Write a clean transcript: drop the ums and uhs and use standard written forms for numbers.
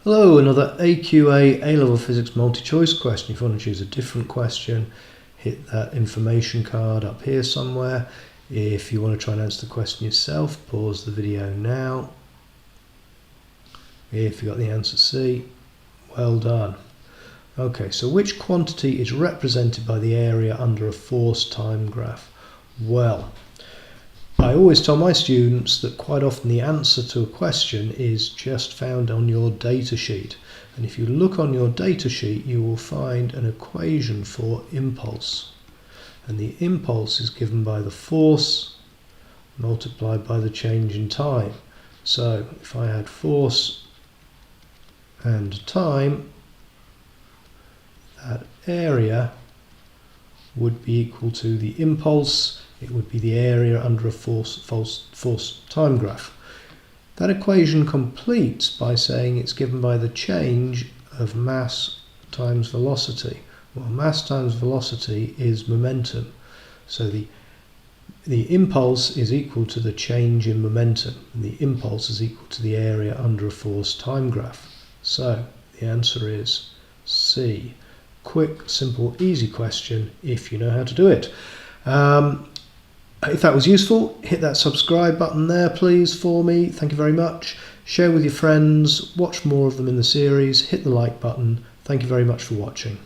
Hello, another AQA A-level Physics multi-choice question. If you want to choose a different question, hit that information card up here somewhere. If you want to try and answer the question yourself, pause the video now. If you got the answer C, well done. Okay, so which quantity is represented by the area under a force time graph? Well, I always tell my students that quite often the answer to a question is just found on your data sheet. And if you look on your data sheet, you will find an equation for impulse. And the impulse is given by the force multiplied by the change in time. So if I had force and time, that area would be equal to the impulse. It would be the area under a force time graph. That equation completes by saying it's given by the change of mass times velocity. Well, mass times velocity is momentum. So the impulse is equal to the change in momentum, and the impulse is equal to the area under a force time graph. So the answer is C. Quick, simple, easy question if you know how to do it. If that was useful, hit that subscribe button there, please, for me. Thank you very much. Share with your friends, watch more of them in the series, hit the like button. Thank you very much for watching.